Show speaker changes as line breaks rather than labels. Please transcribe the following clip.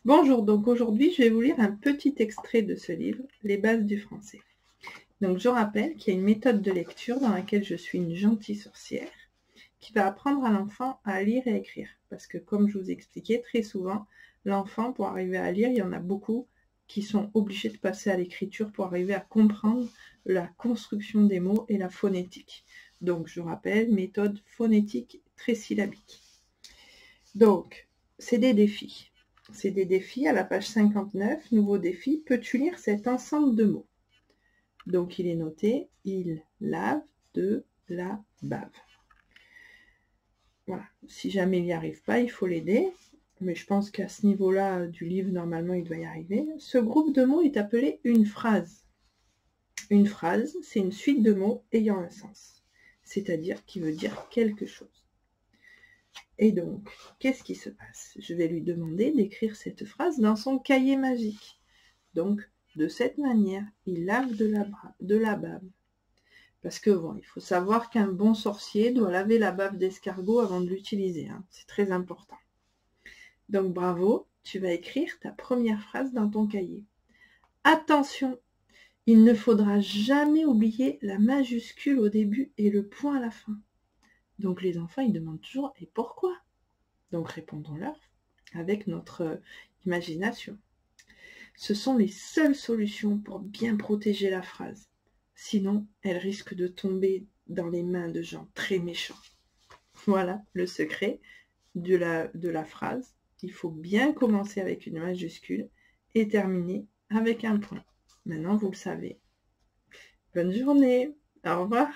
Bonjour, donc aujourd'hui je vais vous lire un petit extrait de ce livre, Les bases du français. Donc je rappelle qu'il y a une méthode de lecture dans laquelle je suis une gentille sorcière qui va apprendre à l'enfant à lire et à écrire. Parce que comme je vous expliquais, très souvent, l'enfant, pour arriver à lire, il y en a beaucoup qui sont obligés de passer à l'écriture pour arriver à comprendre la construction des mots et la phonétique. Donc je rappelle, méthode phonétique très syllabique. Donc, c'est des défis. C'est des défis à la page 59, nouveau défi. Peux-tu lire cet ensemble de mots? Donc, il est noté, il lave de la bave. Voilà. Si jamais il n'y arrive pas, il faut l'aider. Mais je pense qu'à ce niveau-là du livre, normalement, il doit y arriver. Ce groupe de mots est appelé une phrase. Une phrase, c'est une suite de mots ayant un sens. C'est-à-dire qui veut dire quelque chose. Et donc, qu'est-ce qui se passe? Je vais lui demander d'écrire cette phrase dans son cahier magique. Donc, de cette manière, il lave de la bave. Parce que, bon, il faut savoir qu'un bon sorcier doit laver la bave d'escargot avant de l'utiliser. Hein. C'est très important. Donc, bravo, tu vas écrire ta première phrase dans ton cahier. Attention, il ne faudra jamais oublier la majuscule au début et le point à la fin. Donc, les enfants, ils demandent toujours « et pourquoi ?» Donc répondons-leur avec notre imagination. Ce sont les seules solutions pour bien protéger la phrase. Sinon, elle risque de tomber dans les mains de gens très méchants. Voilà le secret de la phrase. Il faut bien commencer avec une majuscule et terminer avec un point. Maintenant, vous le savez. Bonne journée. Au revoir.